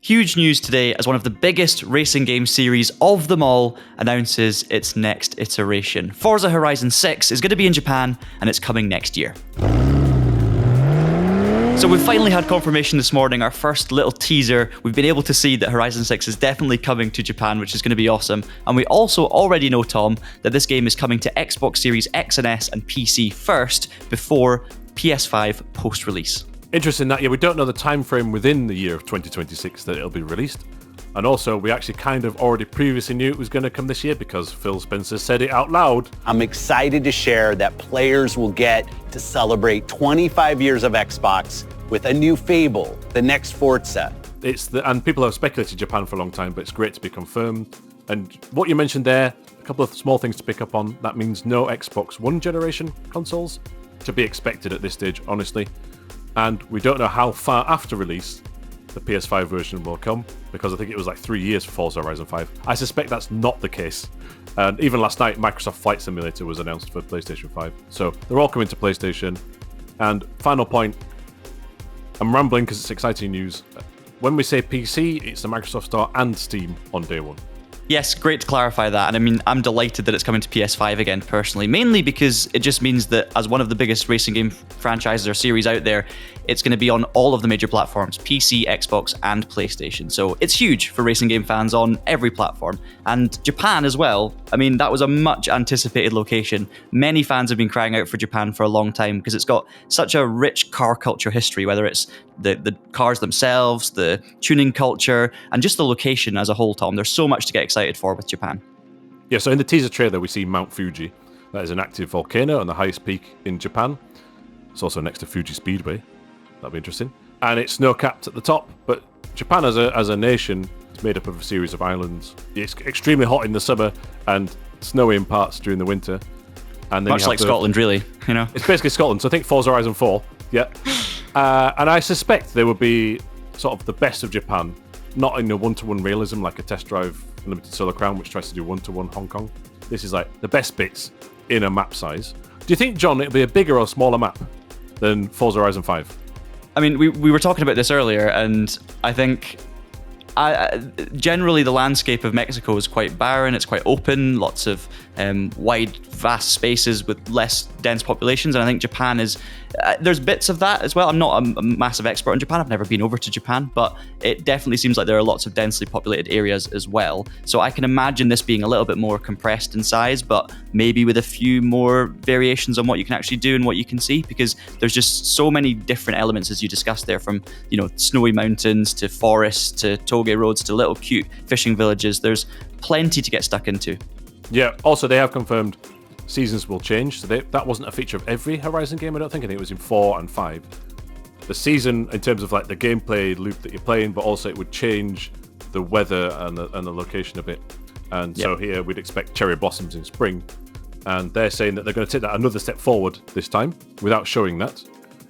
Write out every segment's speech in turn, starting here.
Huge news today as one of the biggest racing game series of them all announces its next iteration. Forza Horizon 6 is going to be in Japan and it's coming next year. So we've finally had confirmation this morning, our first little teaser. We've been able to see that Horizon 6 is definitely coming to Japan, which is going to be awesome. And we also already know, Tom, that this game is coming to Xbox Series X and S and PC first before PS5 post-release. Interesting that, we don't know the time frame within the year of 2026 that it'll be released. And also, we actually kind of already previously knew it was going to come this year because Phil Spencer said it out loud. I'm excited to share that players will get to celebrate 25 years of Xbox with a new Fable, the next Forza. And people have speculated Japan for a long time, but it's great to be confirmed. And what you mentioned there, a couple of small things to pick up on. That means no Xbox One generation consoles to be expected at this stage, honestly. And we don't know how far after release the PS5 version will come, because I think it was like 3 years for Forza Horizon 5. I suspect that's not the case. And even last night, Microsoft Flight Simulator was announced for PlayStation 5. So they're all coming to PlayStation. And final point, I'm rambling because it's exciting news. When we say PC, it's the Microsoft Store and Steam on day one. Yes, great to clarify that. And I mean, I'm delighted that it's coming to PS5 again, personally, mainly because it just means that as one of the biggest racing game franchises or series out there, it's going to be on all of the major platforms, PC, Xbox, and PlayStation. So it's huge for racing game fans on every platform. And Japan as well. I mean, that was a much anticipated location. Many fans have been crying out for Japan for a long time because it's got such a rich car culture history, whether it's the cars themselves, the tuning culture, and just the location as a whole, Tom. There's so much to get excited for with Japan. Yeah, so in the teaser trailer, we see Mount Fuji. That is an active volcano and the highest peak in Japan. It's also next to Fuji Speedway. That'll be interesting. And it's snow-capped at the top, but Japan as a nation is made up of a series of islands. It's extremely hot in the summer and snowy in parts during the winter. And then much like Scotland, really, It's basically Scotland, so I think Forza Horizon 4, yeah. And I suspect there will be sort of the best of Japan, not in a one-to-one realism like a Test Drive Unlimited Solar Crown, which tries to do one-to-one Hong Kong. This is like the best bits in a map size. Do you think, John, it'll be a bigger or smaller map than Forza Horizon 5? I mean, we were talking about this earlier, and I think generally the landscape of Mexico is quite barren. It's quite open, lots of wide, vast spaces with less dense populations. And I think Japan is... there's bits of that as well. I'm not a massive expert on Japan. I've never been over to Japan, but it definitely seems like there are lots of densely populated areas as well. So I can imagine this being a little bit more compressed in size, but maybe with a few more variations on what you can actually do and what you can see, because there's just so many different elements, as you discussed there, from snowy mountains to forests to toge roads to little cute fishing villages. There's plenty to get stuck into. Yeah, also they have confirmed seasons will change, so that wasn't a feature of every Horizon game, I don't think. I think it was in 4 and 5. The season, in terms of like the gameplay loop that you're playing, but also it would change the weather and the location a bit. And so here we'd expect cherry blossoms in spring, and they're saying that they're going to take that another step forward this time without showing that.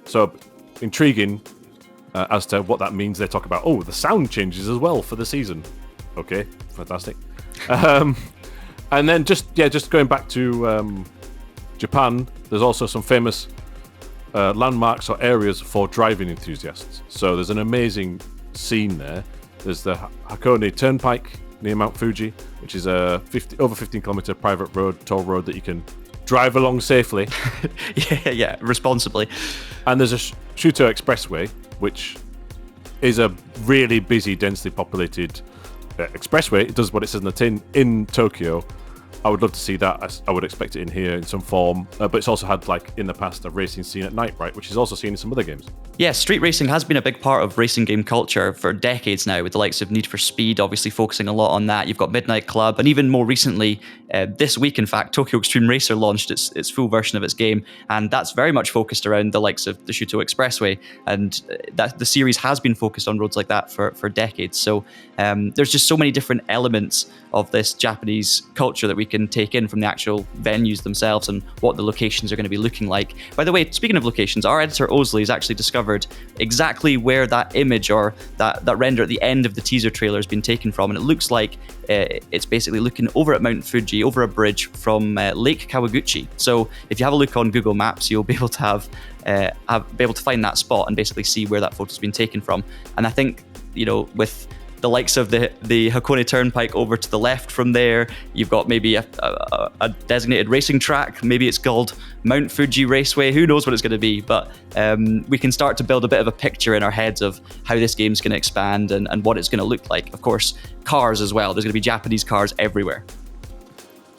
So intriguing as to what that means. They talk about, the sound changes as well for the season. Okay, fantastic. And then just going back to Japan, there's also some famous landmarks or areas for driving enthusiasts. So there's an amazing scene there. There's the Hakone Turnpike near Mount Fuji, which is a over 15-kilometer private road, toll road that you can drive along safely. yeah, responsibly. And there's a Shuto Expressway, which is a really busy, densely populated expressway. It does what it says in the tin in Tokyo. I would love to see that. I would expect it in here in some form. But it's also had, like, in the past, a racing scene at night, right? Which is also seen in some other games. Yeah, street racing has been a big part of racing game culture for decades now, with the likes of Need for Speed obviously focusing a lot on that. You've got Midnight Club, and even more recently, this week, in fact, Tokyo Extreme Racer launched its full version of its game, and that's very much focused around the likes of the Shuto Expressway, and that the series has been focused on roads like that for decades. So there's just so many different elements of this Japanese culture that we can take in from the actual venues themselves and what the locations are going to be looking like. By the way, speaking of locations, our editor Osley has actually discovered exactly where that image or that render at the end of the teaser trailer has been taken from, and it looks like it's basically looking over at Mount Fuji, over a bridge from Lake Kawaguchi. So if you have a look on Google Maps, you'll be able to be able to find that spot and basically see where that photo's been taken from. And I think, with the likes of the Hakone Turnpike over to the left from there. You've got maybe a designated racing track. Maybe it's called Mount Fuji Raceway. Who knows what it's going to be? But we can start to build a bit of a picture in our heads of how this game's going to expand and what it's going to look like. Of course, cars as well. There's going to be Japanese cars everywhere.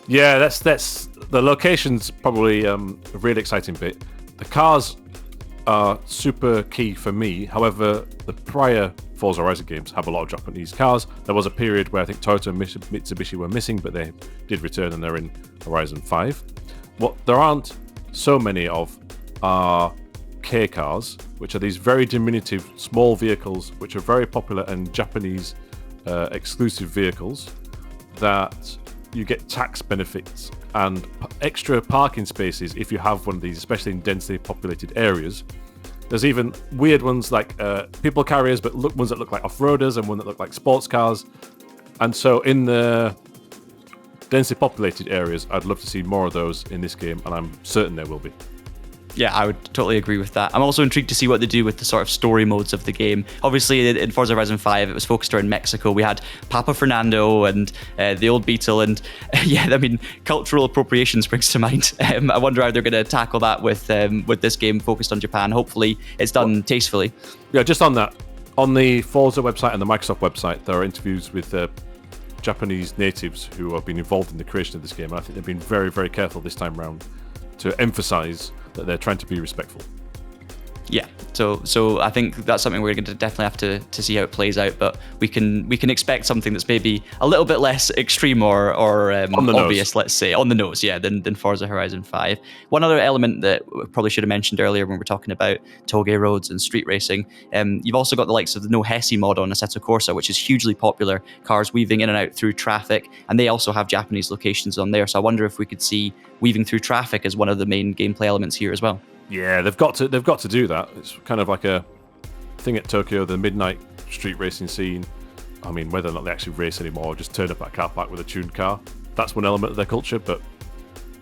Yeah, that's the location's probably a really exciting bit. The cars are super key for me. However, the prior Forza Horizon games have a lot of Japanese cars. There was a period where I think Toyota and Mitsubishi were missing, but they did return and they're in Horizon 5. What there aren't so many of are K cars, which are these very diminutive small vehicles which are very popular and Japanese exclusive vehicles that you get tax benefits and extra parking spaces if you have one of these, especially in densely populated areas. There's even weird ones like people carriers, but ones that look like off-roaders and one that look like sports cars. And so in the densely populated areas, I'd love to see more of those in this game, and I'm certain there will be. Yeah, I would totally agree with that. I'm also intrigued to see what they do with the sort of story modes of the game. Obviously, in Forza Horizon 5, it was focused around Mexico. We had Papa Fernando and the old Beetle, and yeah, I mean, cultural appropriation springs to mind. I wonder how they're going to tackle that with this game focused on Japan. Hopefully, it's done tastefully. Yeah, just on that, on the Forza website and the Microsoft website, there are interviews with Japanese natives who have been involved in the creation of this game. And I think they've been very, very careful this time round to emphasize that they're trying to be respectful. Yeah, so I think that's something we're going to definitely have to see how it plays out, but we can expect something that's maybe a little bit less extreme or obvious, let's say, on the nose, yeah, than Forza Horizon 5. One other element that we probably should have mentioned earlier when we're talking about Toge roads and street racing, you've also got the likes of the No Hesi mod on Assetto Corsa, which is hugely popular, cars weaving in and out through traffic, and they also have Japanese locations on there, so I wonder if we could see weaving through traffic as one of the main gameplay elements here as well. Yeah, they've got to do that. It's kind of like a thing at Tokyo, the midnight street racing scene. I mean, whether or not they actually race anymore, or just turn up at a car park with a tuned car, that's one element of their culture. But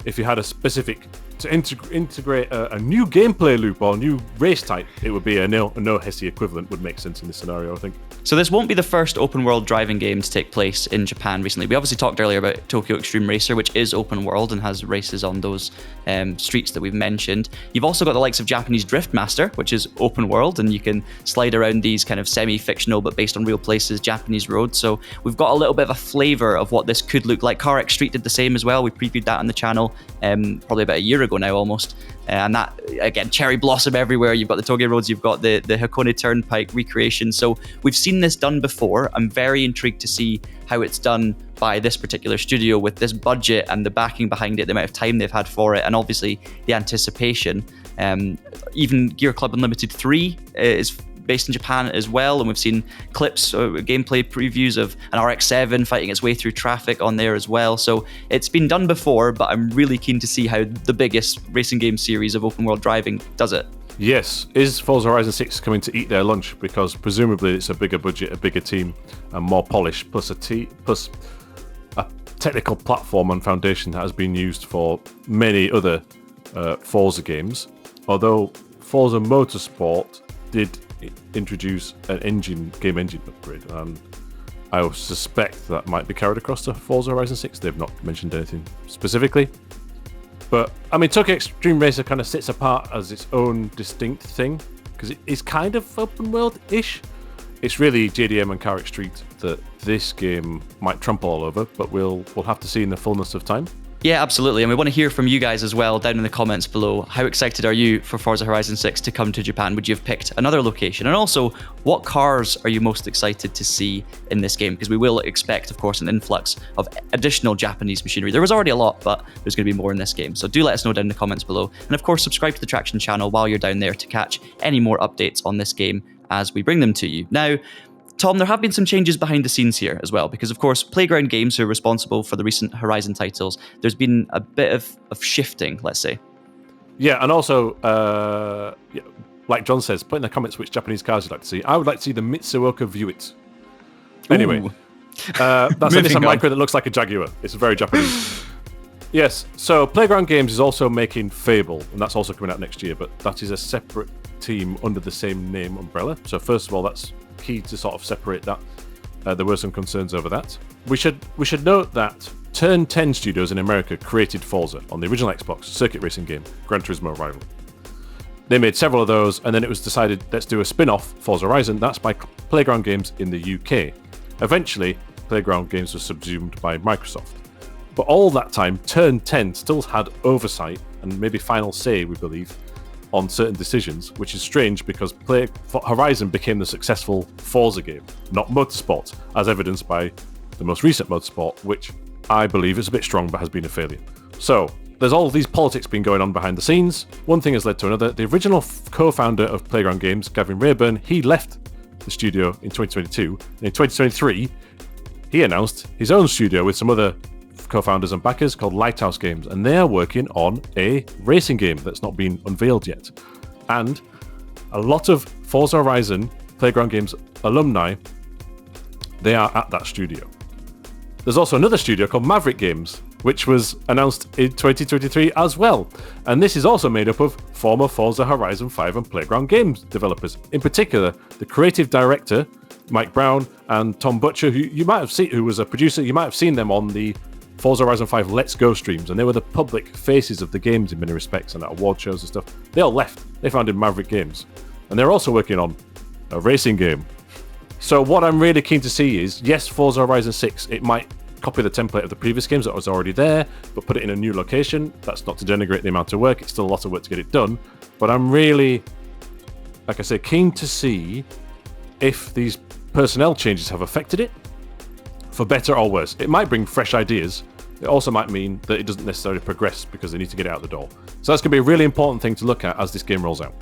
if you had a specific to integrate a new gameplay loop or new race type, it would be a no Hesi equivalent would make sense in this scenario, I think. So this won't be the first open world driving game to take place in Japan recently. We obviously talked earlier about Tokyo Extreme Racer, which is open world and has races on those streets that we've mentioned. You've also got the likes of Japanese Drift Master, which is open world, and you can slide around these kind of semi-fictional but based on real places Japanese roads. So we've got a little bit of a flavour of what this could look like. Car X Street did the same as well. We previewed that on the channel probably about a year ago now almost. And that, again, cherry blossom everywhere. You've got the Toge roads, you've got the Hakone Turnpike recreation. So we've seen this done before. I'm very intrigued to see how it's done by this particular studio with this budget and the backing behind it, the amount of time they've had for it, and obviously the anticipation. Even Gear Club Unlimited 3 is based in Japan as well, and we've seen clips or gameplay previews of an RX-7 fighting its way through traffic on there as well. So it's been done before, but I'm really keen to see how the biggest racing game series of open world driving does it. Yes, is Forza Horizon 6 coming to eat their lunch? Because presumably it's a bigger budget, a bigger team, and more polish, plus a technical platform and foundation that has been used for many other Forza games. Although Forza Motorsport did introduce an game engine upgrade, and I suspect that might be carried across to Forza Horizon 6. They've not mentioned anything specifically. But, I mean, Tokyo Extreme Racer kind of sits apart as its own distinct thing, because it is kind of open world-ish. It's really JDM and Car X Street that this game might trample all over, but we'll have to see in the fullness of time. Yeah, absolutely. And we want to hear from you guys as well down in the comments below. How excited are you for Forza Horizon 6 to come to Japan? Would you have picked another location? And also, what cars are you most excited to see in this game? Because we will expect, of course, an influx of additional Japanese machinery. There was already a lot, but there's going to be more in this game. So do let us know down in the comments below. And of course, subscribe to the Traxion channel while you're down there to catch any more updates on this game as we bring them to you. Now, Tom, there have been some changes behind the scenes here as well, because of course, Playground Games, who are responsible for the recent Horizon titles, there's been a bit of shifting, let's say. Yeah, and also, like John says, put in the comments which Japanese cars you'd like to see. I would like to see the Mitsuoka Vuitton. Anyway, that's a Nissan Micra that looks like a Jaguar. It's very Japanese. Yes, so Playground Games is also making Fable, and that's also coming out next year, but that is a separate team under the same name umbrella. So first of all, that's key to sort of separate that. There were some concerns over that. We should note that Turn 10 Studios in America created Forza on the original Xbox circuit racing game, Gran Turismo Rival. They made several of those, and then it was decided, let's do a spin-off, Forza Horizon. That's by Playground Games in the UK. Eventually, Playground Games was subsumed by Microsoft. But all that time, Turn 10 still had oversight and maybe final say, we believe, on certain decisions, which is strange because Horizon became the successful Forza game, not Motorsport, as evidenced by the most recent Motorsport, which I believe is a bit strong but has been a failure. So, there's all these politics been going on behind the scenes. One thing has led to another. The original co-founder of Playground Games, Gavin Rayburn, he left the studio in 2022. And in 2023, he announced his own studio with some other co-founders and backers called Lighthouse Games, and they are working on a racing game that's not been unveiled yet. And a lot of Forza Horizon Playground Games alumni, they are at that studio. There's also another studio called Maverick Games, which was announced in 2023 as well. And this is also made up of former Forza Horizon 5 and Playground Games developers. In particular, the creative director, Mike Brown, and Tom Butcher, who you might have seen, who was a producer, you might have seen them on the Forza Horizon 5 Let's Go streams, and they were the public faces of the games in many respects and at award shows and stuff. They all left. They founded Maverick Games. And they're also working on a racing game. So what I'm really keen to see is, yes, Forza Horizon 6, it might copy the template of the previous games that was already there, but put it in a new location. That's not to denigrate the amount of work. It's still a lot of work to get it done. But I'm really, like I say, keen to see if these personnel changes have affected it, for better or worse. It might bring fresh ideas. It also might mean that it doesn't necessarily progress because they need to get it out the door. So that's going to be a really important thing to look at as this game rolls out.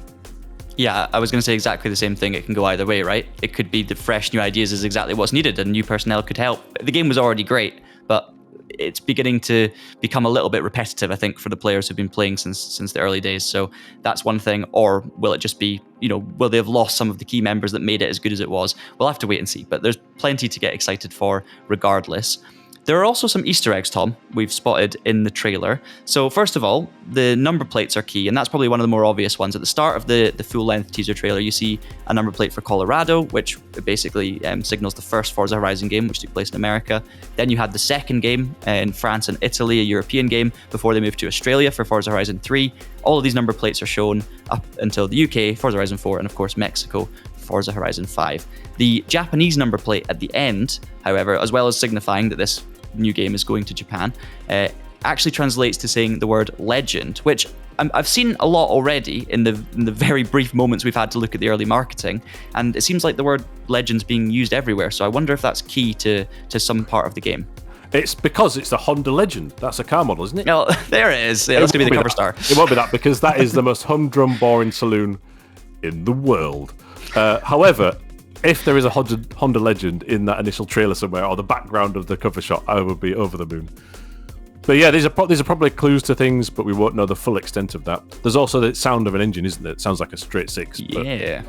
Yeah, I was going to say exactly the same thing. It can go either way, right? It could be the fresh new ideas is exactly what's needed and new personnel could help. The game was already great, but it's beginning to become a little bit repetitive, I think, for the players who've been playing since the early days. So that's one thing. Or will it just be, will they have lost some of the key members that made it as good as it was? We'll have to wait and see. But there's plenty to get excited for regardless. There are also some Easter eggs, Tom, we've spotted in the trailer. So first of all, the number plates are key, and that's probably one of the more obvious ones. At the start of the full-length teaser trailer, you see a number plate for Colorado, which basically signals the first Forza Horizon game, which took place in America. Then you had the second game in France and Italy, a European game, before they moved to Australia for Forza Horizon 3. All of these number plates are shown up until the UK, Forza Horizon 4, and of course Mexico, Forza Horizon 5. The Japanese number plate at the end, however, as well as signifying that this new game is going to Japan, actually translates to saying the word legend, which I've seen a lot already in the very brief moments we've had to look at the early marketing, and it seems like the word legend's being used everywhere, so I wonder if that's key to some part of the game. It's because it's the Honda Legend. That's a car model, isn't it? Oh, there it is. Yeah, that's going to be the cover star. It won't be that, because that is the most humdrum, boring saloon in the world. However, if there is a Honda Legend in that initial trailer somewhere, or the background of the cover shot, I would be over the moon. But yeah, these are probably clues to things, but we won't know the full extent of that. There's also the sound of an engine, isn't there? It sounds like a straight six. Yeah.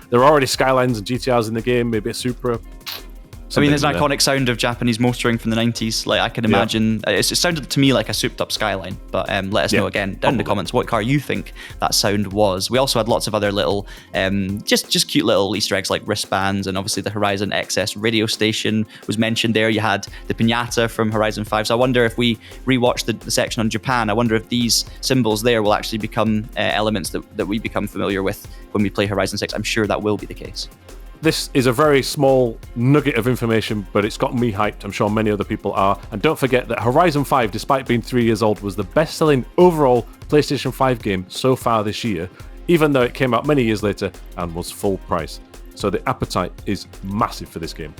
There are already Skylines and GTRs in the game, maybe a Supra. There's an iconic sound of Japanese motoring from the 90s. Like, I can imagine, it sounded to me like a souped up Skyline, but let us know again down in the comments what car you think that sound was. We also had lots of other little, just cute little Easter eggs like wristbands, and obviously the Horizon XS radio station was mentioned there. You had the Piñata from Horizon 5. So I wonder if we rewatch the section on Japan, I wonder if these symbols there will actually become elements that we become familiar with when we play Horizon 6. I'm sure that will be the case. This is a very small nugget of information, but it's got me hyped. I'm sure many other people are. And don't forget that Horizon 5, despite being 3 years old, was the best-selling overall PlayStation 5 game so far this year, even though it came out many years later and was full price. So the appetite is massive for this game.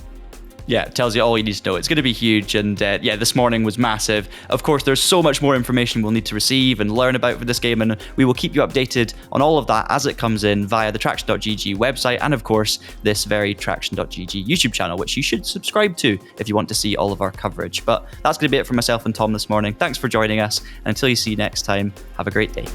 Yeah, it tells you all you need to know. It's going to be huge, and this morning was massive. Of course, there's so much more information we'll need to receive and learn about for this game, and we will keep you updated on all of that as it comes in via the Traxion.gg website, and of course, this very Traxion.gg YouTube channel, which you should subscribe to if you want to see all of our coverage. But that's going to be it for myself and Tom this morning. Thanks for joining us, and until you see you next time, have a great day.